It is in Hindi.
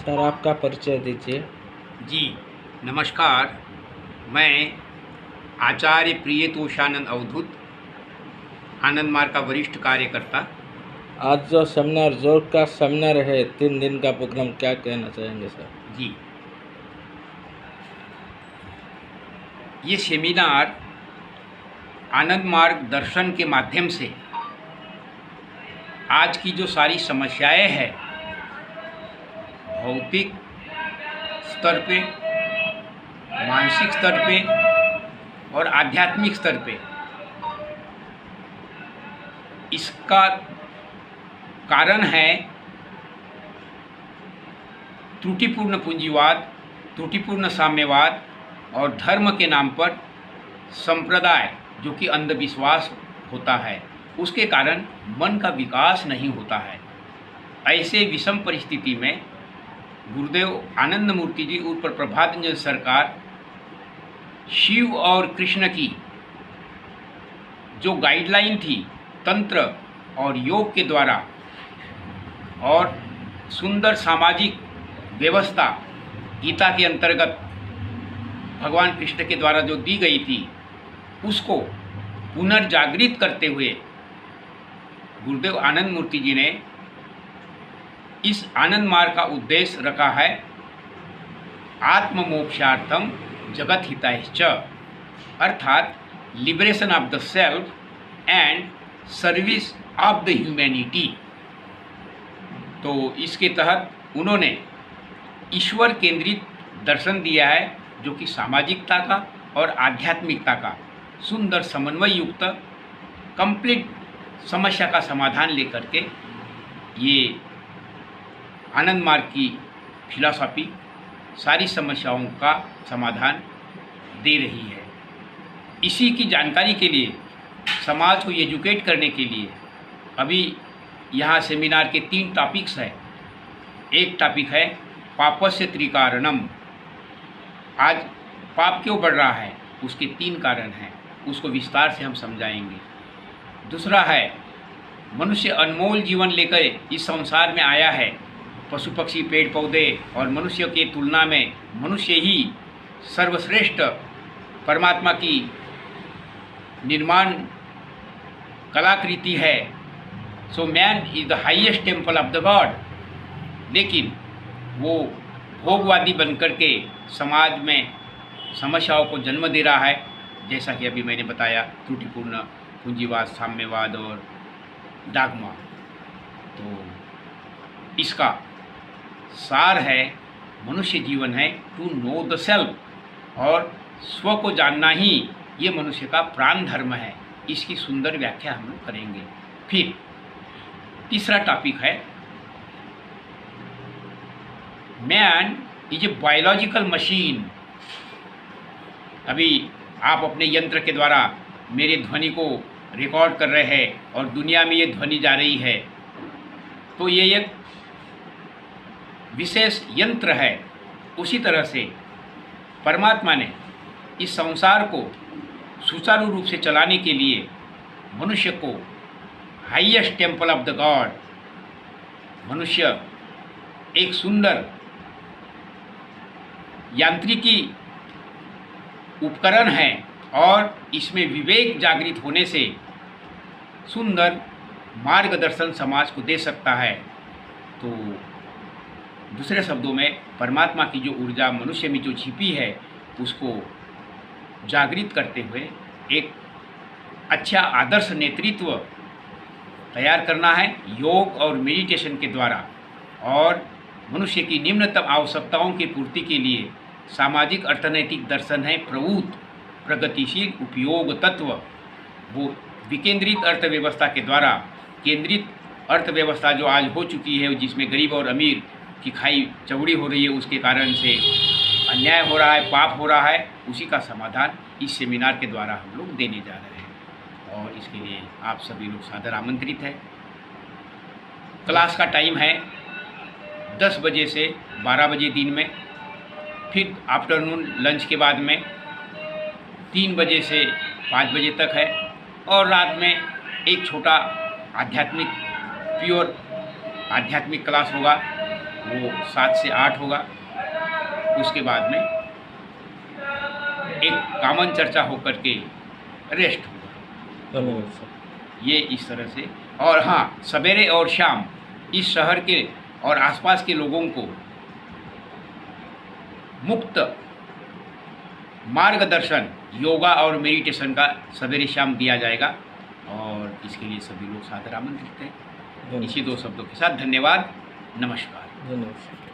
सर आपका परिचय दीजिए। जी नमस्कार। मैं आचार्य प्रियतोषानंद अवधूत, आनंद मार्ग का वरिष्ठ कार्यकर्ता। आज जो सेमिनार जोर का सेमिनार है 3 दिन का प्रोग्राम, क्या कहना चाहेंगे सर? जी, ये सेमिनार आनंद मार्ग दर्शन के माध्यम से आज की जो सारी समस्याएं हैं, भौतिक स्तर पे, मानसिक स्तर पे और आध्यात्मिक स्तर पे, इसका कारण है त्रुटिपूर्ण पूंजीवाद, त्रुटिपूर्ण साम्यवाद और धर्म के नाम पर संप्रदाय, जो कि अंधविश्वास होता है। उसके कारण मन का विकास नहीं होता है। ऐसे विषम परिस्थिति में गुरुदेव आनंद मूर्ति जी उर्फ प्रभात रंजन सरकार शिव और कृष्ण की जो गाइडलाइन थी तंत्र और योग के द्वारा और सुंदर सामाजिक व्यवस्था गीता के अंतर्गत भगवान कृष्ण के द्वारा जो दी गई थी, उसको पुनर्जागृत करते हुए गुरुदेव आनंद मूर्ति जी ने इस आनंद मार्ग का उद्देश्य रखा है आत्ममोक्षार्थम जगत हितायश्च, अर्थात liberation of the self and service of the humanity. तो इसके तहत उन्होंने ईश्वर केंद्रित दर्शन दिया है, जो कि सामाजिकता का और आध्यात्मिकता का सुंदर समन्वय युक्त कंप्लीट समस्या का समाधान लेकर के ये आनंद मार्ग की फिलॉसफी सारी समस्याओं का समाधान दे रही है। इसी की जानकारी के लिए, समाज को एजुकेट करने के लिए अभी यहाँ सेमिनार के 3 टॉपिक्स हैं। एक टॉपिक है पापस्य त्रिकारणम। आज पाप क्यों बढ़ रहा है, उसके 3 कारण हैं, उसको विस्तार से हम समझाएंगे। दूसरा है मनुष्य अनमोल जीवन लेकर इस संसार में आया है। पशु पक्षी पेड़ पौधे और मनुष्य के तुलना में मनुष्य ही सर्वश्रेष्ठ परमात्मा की निर्माण कलाकृति है। So man is the highest temple of the God. लेकिन वो भोगवादी बनकर के समाज में समस्याओं को जन्म दे रहा है, जैसा कि अभी मैंने बताया, त्रुटिपूर्ण पूंजीवाद, साम्यवाद और डागमा। तो इसका सार है मनुष्य जीवन है टू नो द सेल्फ, और स्व को जानना ही ये मनुष्य का प्राण धर्म है। इसकी सुंदर व्याख्या हम लोग करेंगे। फिर तीसरा टॉपिक है man is a biological machine. अभी आप अपने यंत्र के द्वारा मेरे ध्वनि को रिकॉर्ड कर रहे हैं और दुनिया में ये ध्वनि जा रही है, तो ये एक विशेष यंत्र है। उसी तरह से परमात्मा ने इस संसार को सुचारू रूप से चलाने के लिए मनुष्य को highest temple of the God, मनुष्य एक सुंदर यांत्रिकी उपकरण है और इसमें विवेक जागृत होने से सुंदर मार्गदर्शन समाज को दे सकता है। तो दूसरे शब्दों में परमात्मा की जो ऊर्जा मनुष्य में जो छिपी है, उसको जागृत करते हुए एक अच्छा आदर्श नेतृत्व तैयार करना है योग और मेडिटेशन के द्वारा। और मनुष्य की निम्नतम आवश्यकताओं की पूर्ति के लिए सामाजिक अर्थनैतिक दर्शन है प्रवृत्त प्रगतिशील उपयोग तत्व। वो विकेंद्रित अर्थव्यवस्था के द्वारा केंद्रित अर्थव्यवस्था जो आज हो चुकी है, जिसमें गरीब और अमीर की खाई चौड़ी हो रही है, उसके कारण से अन्याय हो रहा है, पाप हो रहा है, उसी का समाधान इस सेमिनार के द्वारा हम लोग देने जा रहे हैं। और इसके लिए आप सभी लोग सादर आमंत्रित हैं। क्लास का टाइम है 10 बजे से 12 बजे दिन में, फिर आफ्टरनून लंच के बाद में 3 बजे से 5 बजे तक है, और रात में एक छोटा आध्यात्मिक प्योर आध्यात्मिक क्लास होगा वो 7 से 8 होगा। उसके बाद में एक कॉमन चर्चा होकर के रेस्ट होगा। धन्यवाद सर। ये इस तरह से। और हाँ, सवेरे और शाम इस शहर के और आसपास के लोगों को मुक्त मार्गदर्शन योगा और मेडिटेशन का सवेरे शाम दिया जाएगा और इसके लिए सभी लोग सादर आमंत्रित हैं। इसी 2 शब्दों के साथ धन्यवाद, नमस्कार। धन्यवाद सर।